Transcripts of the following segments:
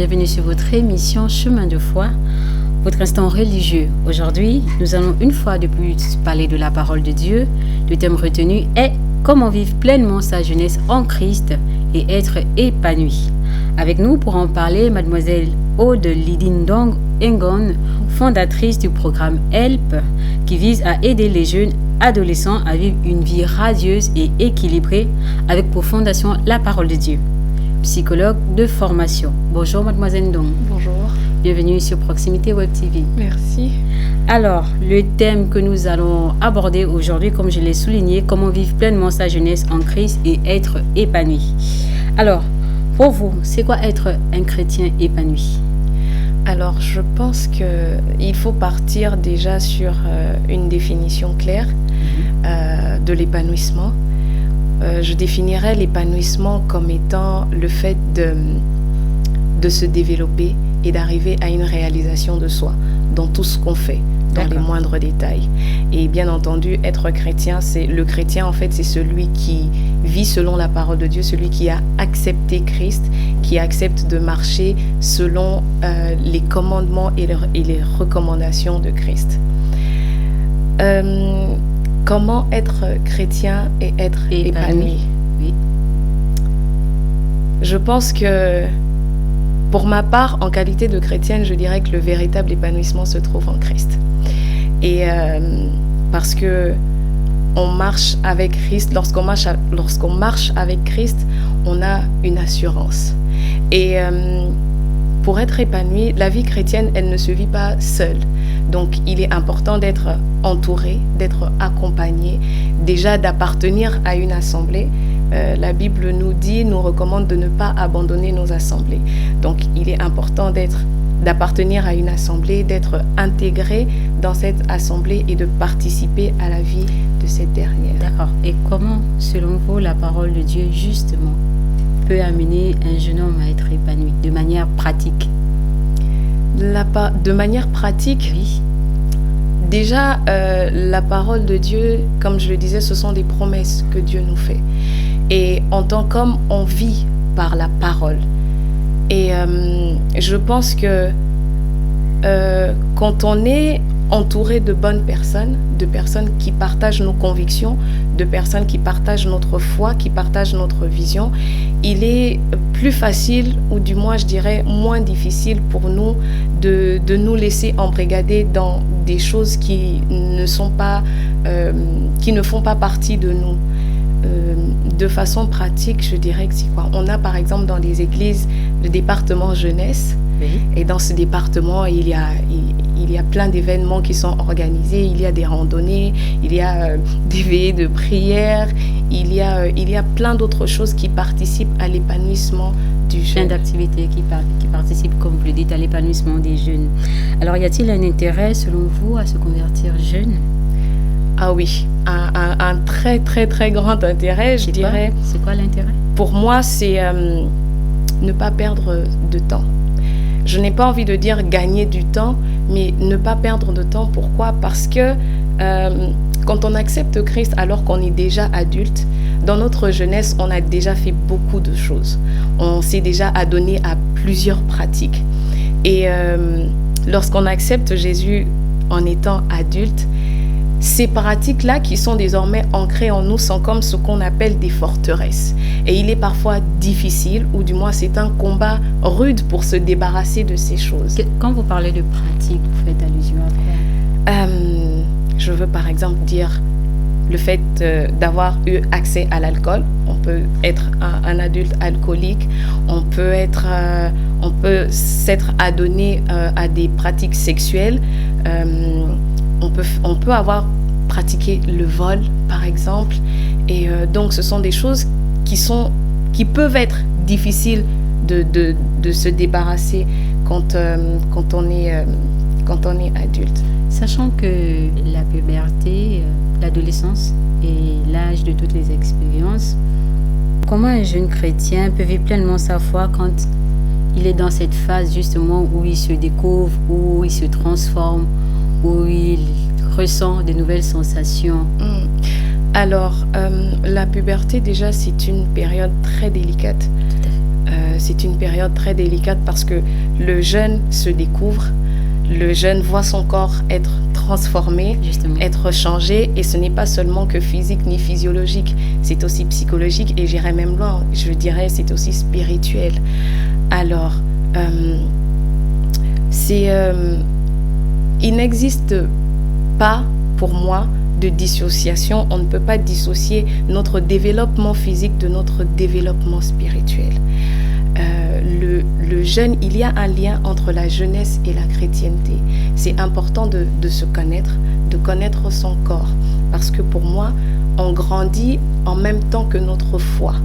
bienvenue sur votre émission Chemin de foi, votre instant religieux. Aujourd'hui, nous allons une fois de plus parler de la parole de Dieu. Le thème retenu est comment vivre pleinement sa jeunesse en Christ et être épanoui. Avec nous pour en parler, mademoiselle Aude Lidindong Engon, fondatrice du programme HELP, qui vise à aider les jeunes adolescents à vivre une vie radieuse et équilibrée avec pour fondation la parole de Dieu. Psychologue de formation. Bonjour mademoiselle Ndong. Bonjour. Bienvenue sur Proximité Web TV. Merci. Alors, le thème que nous allons aborder aujourd'hui, comme je l'ai souligné, comment vivre pleinement sa jeunesse en Christ et être épanoui. Alors, pour vous, c'est quoi être un chrétien épanoui? Alors, je pense qu'il faut partir déjà sur une définition claire de l'épanouissement. Je définirais l'épanouissement comme étant le fait de se développer et d'arriver à une réalisation de soi dans tout ce qu'on fait, dans les moindres détails. Et bien entendu, être chrétien, le chrétien en fait, c'est celui qui vit selon la parole de Dieu, celui qui a accepté Christ, qui accepte de marcher selon les commandements et les recommandations de Christ. Comment être chrétien et être épanoui? Oui. Je pense que, pour ma part, en qualité de chrétienne, je dirais que le véritable épanouissement se trouve en Christ. Et parce que on marche avec Christ, lorsqu'on marche avec Christ, on a une assurance. Et pour être épanoui, la vie chrétienne, elle ne se vit pas seule. Donc, il est important d'être entouré, d'être accompagné, déjà d'appartenir à une assemblée. La Bible nous recommande de ne pas abandonner nos assemblées. Donc, il est important d'appartenir à une assemblée, d'être intégré dans cette assemblée et de participer à la vie de cette dernière. D'accord. Et comment, selon vous, la parole de Dieu, justement, peut amener un jeune homme à être épanoui de manière pratique? De manière pratique, oui. Déjà, la parole de Dieu, comme je le disais, ce sont des promesses que Dieu nous fait. Et en tant qu'homme, on vit par la parole. Et je pense que quand on est entouré de bonnes personnes, de personnes qui partagent nos convictions, de personnes qui partagent notre foi, qui partagent notre vision, il est plus facile, ou du moins je dirais moins difficile pour nous de nous laisser embrigader dans des choses qui ne font pas partie de nous. De façon pratique, je dirais que c'est quoi? On a par exemple dans les églises le département jeunesse. Oui. Et dans ce département, il y a plein d'événements qui sont organisés. Il y a des randonnées, il y a des veillées de prière, il y a plein d'autres choses qui participent à l'épanouissement du jeune. Plein d'activités qui participent, comme vous le dites, à l'épanouissement des jeunes. Alors, y a-t-il un intérêt, selon vous, à se convertir jeune? Ah oui, un très très très grand intérêt, je dirais. C'est quoi l'intérêt? Pour moi, c'est ne pas perdre de temps. Je n'ai pas envie de dire gagner du temps, mais ne pas perdre de temps. Pourquoi? Parce que quand on accepte Christ alors qu'on est déjà adulte, dans notre jeunesse, on a déjà fait beaucoup de choses. On s'est déjà adonné à plusieurs pratiques. Et lorsqu'on accepte Jésus en étant adulte, ces pratiques-là qui sont désormais ancrées en nous sont comme ce qu'on appelle des forteresses. Et il est parfois difficile, ou du moins c'est un combat rude pour se débarrasser de ces choses. Quand vous parlez de pratiques, vous faites allusion à quoi? Je veux par exemple dire le fait d'avoir eu accès à l'alcool. On peut être un adulte alcoolique, on peut s'être adonné à des pratiques sexuelles. On peut avoir pratiqué le vol, par exemple. Et donc, ce sont des choses qui peuvent être difficiles de se débarrasser quand on est adulte. Sachant que la puberté, l'adolescence est l'âge de toutes les expériences, comment un jeune chrétien peut vivre pleinement sa foi quand il est dans cette phase justement où il se découvre, où il se transforme, où il ressent de nouvelles sensations? Alors, la puberté, déjà, c'est une période très délicate. Tout à fait. c'est une période très délicate parce que le jeune se découvre, le jeune voit son corps être transformé, Justement. être changé, et ce n'est pas seulement que physique ni physiologique, c'est aussi psychologique, et j'irais même loin, je dirais c'est aussi spirituel. Alors, il n'existe pas pour moi de dissociation. On ne peut pas dissocier notre développement physique de notre développement spirituel. Le jeune, il y a un lien entre la jeunesse et la chrétienté. C'est important de se connaître, de connaître son corps. Parce que pour moi, on grandit en même temps que notre foi.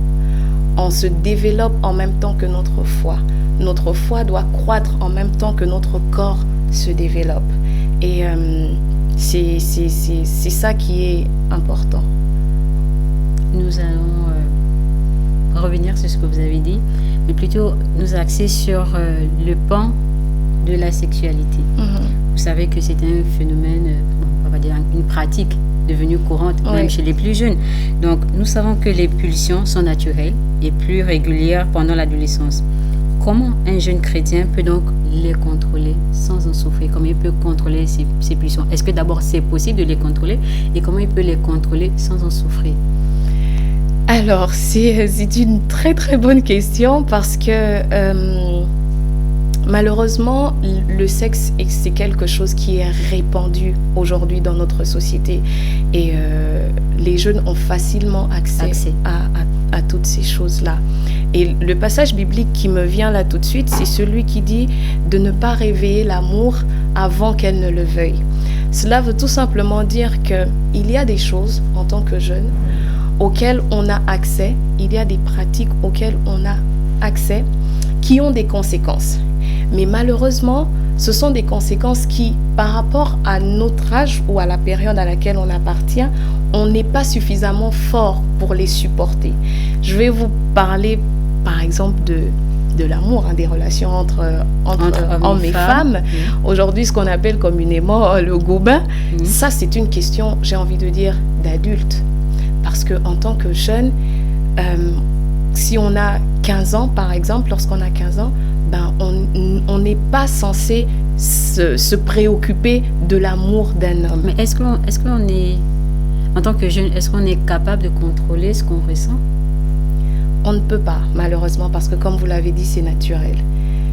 On se développe en même temps que notre foi. Notre foi doit croître en même temps que notre corps se développe. Et c'est ça qui est important. Nous allons revenir sur ce que vous avez dit, mais plutôt nous axer sur le pan de la sexualité. Vous savez que c'est un phénomène, on va dire une pratique devenue courante, même chez les plus jeunes. Donc, nous savons que les pulsions sont naturelles et plus régulières pendant l'adolescence. Comment un jeune chrétien peut donc les contrôler sans en souffrir? Comment il peut contrôler ces pulsions? Est-ce que d'abord c'est possible de les contrôler? Et comment il peut les contrôler sans en souffrir? Alors, c'est une très très bonne question parce que malheureusement, le sexe, c'est quelque chose qui est répandu aujourd'hui dans notre société. Et les jeunes ont facilement accès. À toutes ces choses-là. Et le passage biblique qui me vient là tout de suite, c'est celui qui dit de ne pas réveiller l'amour avant qu'elle ne le veuille. Cela veut tout simplement dire qu'il y a des choses en tant que jeune auxquelles on a accès, il y a des pratiques auxquelles on a accès qui ont des conséquences. Mais malheureusement, ce sont des conséquences qui, par rapport à notre âge ou à la période à laquelle on appartient, on n'est pas suffisamment fort pour les supporter. Je vais vous parler, par exemple, de l'amour, des relations entre hommes et femmes. Aujourd'hui, ce qu'on appelle communément le goubin, ça, c'est une question, j'ai envie de dire, d'adulte. Parce qu'en tant que jeune, si on a 15 ans, par exemple, lorsqu'on a 15 ans, on n'est pas censé se préoccuper de l'amour d'un homme. Mais est-ce qu'on est, en tant que jeune, est-ce qu'on est capable de contrôler ce qu'on ressent? On ne peut pas, malheureusement, parce que comme vous l'avez dit, c'est naturel.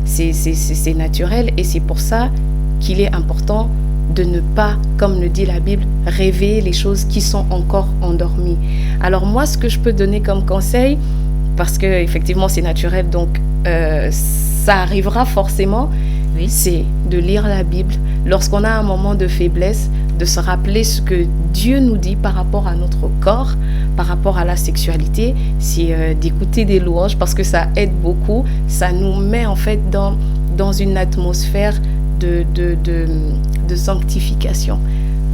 C'est naturel, et c'est pour ça qu'il est important de ne pas, comme le dit la Bible, réveiller les choses qui sont encore endormies. Alors moi, ce que je peux donner comme conseil, parce qu'effectivement c'est naturel, donc ça arrivera forcément, c'est de lire la Bible. Lorsqu'on a un moment de faiblesse, de se rappeler ce que Dieu nous dit par rapport à notre corps, par rapport à la sexualité, c'est d'écouter des louanges, parce que ça aide beaucoup, ça nous met en fait dans une atmosphère de sanctification.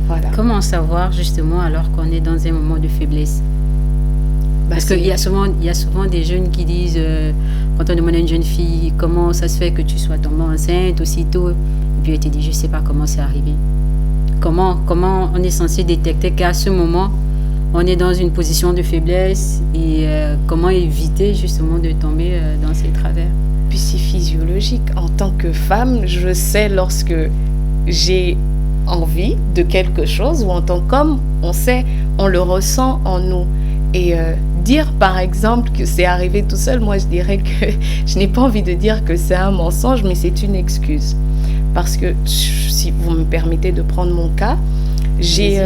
Voilà. Comment savoir justement alors qu'on est dans un moment de faiblesse? Parce qu'il y a souvent des jeunes qui disent, quand on demande à une jeune fille comment ça se fait que tu sois tombée enceinte aussitôt, et puis elle te dit je ne sais pas comment c'est arrivé. Comment on est censé détecter qu'à ce moment on est dans une position de faiblesse et comment éviter justement de tomber dans ces travers? Puis c'est physiologique. En tant que femme, je sais lorsque j'ai envie de quelque chose, ou en tant qu'homme, on sait, on le ressent en nous. Et dire par exemple que c'est arrivé tout seul, moi je dirais que je n'ai pas envie de dire que c'est un mensonge, mais c'est une excuse. Parce que si vous me permettez de prendre mon cas, j'ai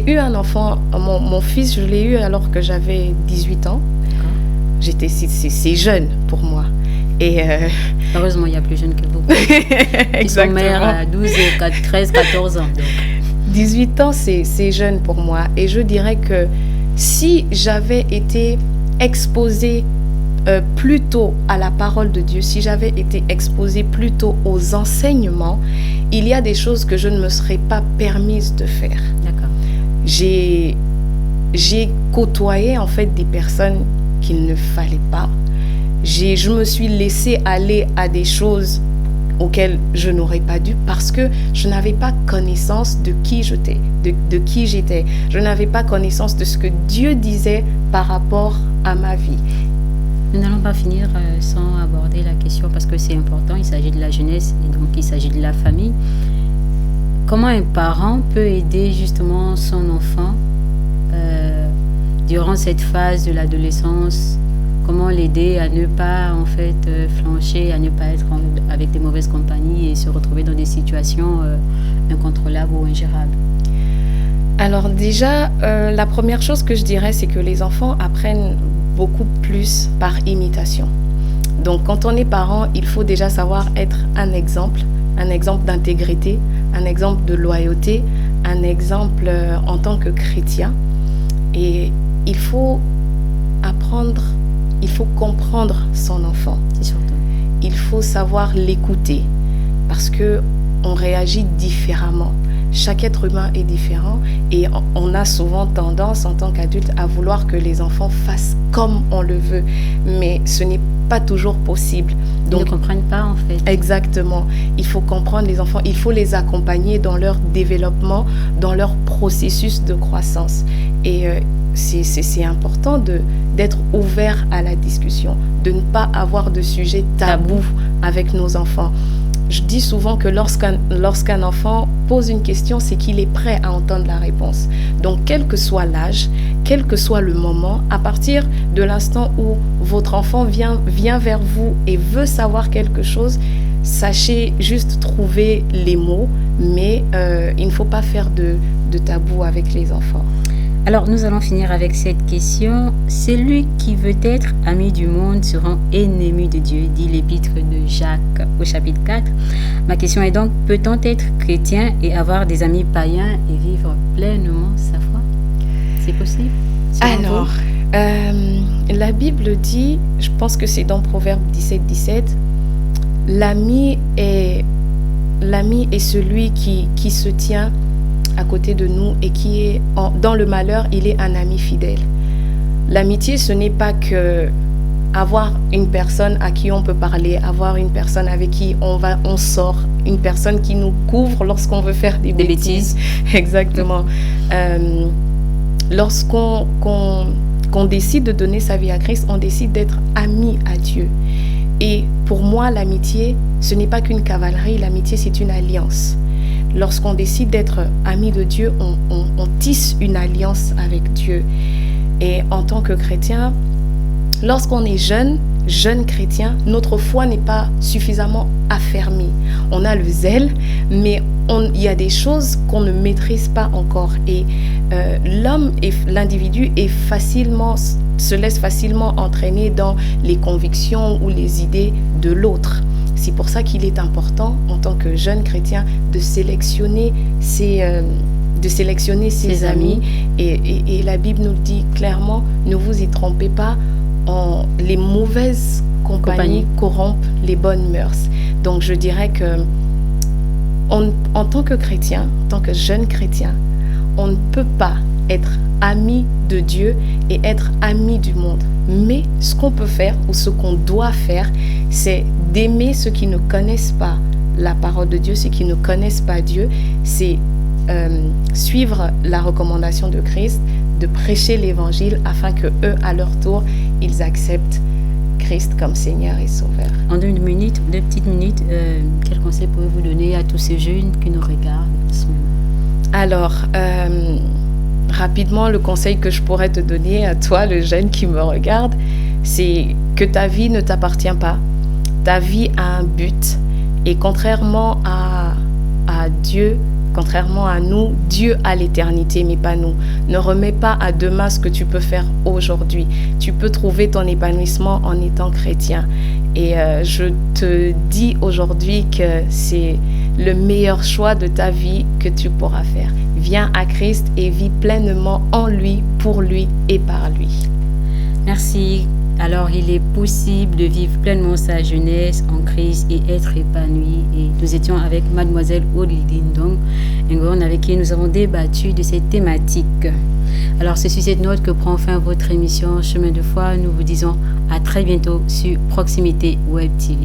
eu un enfant, mon fils, je l'ai eu alors que j'avais 18 ans. C'est jeune pour moi. Et heureusement, il y a plus jeune que vous. Ils sont mères à 12, 13, 14 ans. Donc. 18 ans, c'est jeune pour moi. Et je dirais que si j'avais été exposée plus tôt à la parole de Dieu, si j'avais été exposée plus tôt aux enseignements, il y a des choses que je ne me serais pas permise de faire. D'accord. J'ai côtoyé en fait des personnes qu'il ne fallait pas. Je me suis laissée aller à des choses auxquelles je n'aurais pas dû, parce que je n'avais pas connaissance de qui j'étais, de qui j'étais. Je n'avais pas connaissance de ce que Dieu disait par rapport à ma vie. Nous n'allons pas finir sans aborder la question parce que c'est important, il s'agit de la jeunesse et donc il s'agit de la famille. Comment un parent peut aider justement son enfant durant cette phase de l'adolescence? Comment l'aider à ne pas en fait flancher, à ne pas être avec des mauvaises compagnies et se retrouver dans des situations incontrôlables ou ingérables? Alors déjà, la première chose que je dirais, c'est que les enfants apprennent beaucoup plus par imitation. Donc quand on est parent, il faut déjà savoir être un exemple d'intégrité, un exemple de loyauté, un exemple en tant que chrétien. Et il faut apprendre, il faut comprendre son enfant. Il faut savoir l'écouter parce que on réagit différemment. Chaque être humain est différent et on a souvent tendance en tant qu'adulte à vouloir que les enfants fassent comme on le veut, mais ce n'est pas toujours possible. Donc, ils ne comprennent pas en fait. Exactement. Il faut comprendre les enfants, il faut les accompagner dans leur développement, dans leur processus de croissance. Et c'est important d'être ouvert à la discussion, de ne pas avoir de sujet tabou avec nos enfants. Je dis souvent que lorsqu'un enfant pose une question, c'est qu'il est prêt à entendre la réponse. Donc, quel que soit l'âge, quel que soit le moment, à partir de l'instant où votre enfant vient vers vous et veut savoir quelque chose, sachez juste trouver les mots, mais il ne faut pas faire de tabou avec les enfants. Alors, nous allons finir avec cette question. Celui qui veut être ami du monde sera ennemi de Dieu, dit l'épître de Jacques au chapitre 4. Ma question est donc, peut-on être chrétien et avoir des amis païens et vivre pleinement sa foi? C'est possible? Alors, la Bible dit, je pense que c'est dans Proverbe 17, l'ami est celui qui se tient à côté de nous et qui est dans le malheur, il est un ami fidèle. L'amitié, ce n'est pas que avoir une personne à qui on peut parler, avoir une personne avec qui on sort, une personne qui nous couvre lorsqu'on veut faire des bêtises. Exactement. Lorsqu'on décide de donner sa vie à Christ, on décide d'être ami à Dieu. Et pour moi, l'amitié, ce n'est pas qu'une cavalerie, l'amitié, c'est une alliance. Lorsqu'on décide d'être ami de Dieu, on tisse une alliance avec Dieu. Et en tant que chrétien, lorsqu'on est jeune chrétien, notre foi n'est pas suffisamment affermie. On a le zèle, mais il y a des choses qu'on ne maîtrise pas encore. Et l'individu se laisse facilement entraîner dans les convictions ou les idées de l'autre. C'est pour ça qu'il est important, en tant que jeune chrétien, de sélectionner ses amis. Et la Bible nous le dit clairement, ne vous y trompez pas, les mauvaises compagnies corrompent les bonnes mœurs. Donc je dirais que en tant que chrétien, en tant que jeune chrétien, on ne peut pas être ami de Dieu et être ami du monde. Mais ce qu'on peut faire ou ce qu'on doit faire, c'est d'aimer ceux qui ne connaissent pas la parole de Dieu, ceux qui ne connaissent pas Dieu. C'est suivre la recommandation de Christ, de prêcher l'évangile afin que eux, à leur tour, ils acceptent Christ comme Seigneur et Sauveur. En deux petites minutes, quel conseil pouvez-vous donner à tous ces jeunes qui nous regardent en ce moment? Alors, rapidement, le conseil que je pourrais te donner à toi, le jeune qui me regarde, c'est que ta vie ne t'appartient pas. Ta vie a un but. Et contrairement à Dieu, contrairement à nous, Dieu a l'éternité, mais pas nous. Ne remets pas à demain ce que tu peux faire aujourd'hui. Tu peux trouver ton épanouissement en étant chrétien. Et je te dis aujourd'hui que c'est le meilleur choix de ta vie que tu pourras faire. Viens à Christ et vis pleinement en lui, pour lui et par lui. Merci. Alors, il est possible de vivre pleinement sa jeunesse en Christ et être épanoui. Et nous étions avec mademoiselle Odildine Dong Ngon, avec qui nous avons débattu de cette thématique. Alors, c'est sur cette note que prend fin votre émission Chemin de foi. Nous vous disons à très bientôt sur Proximité Web TV.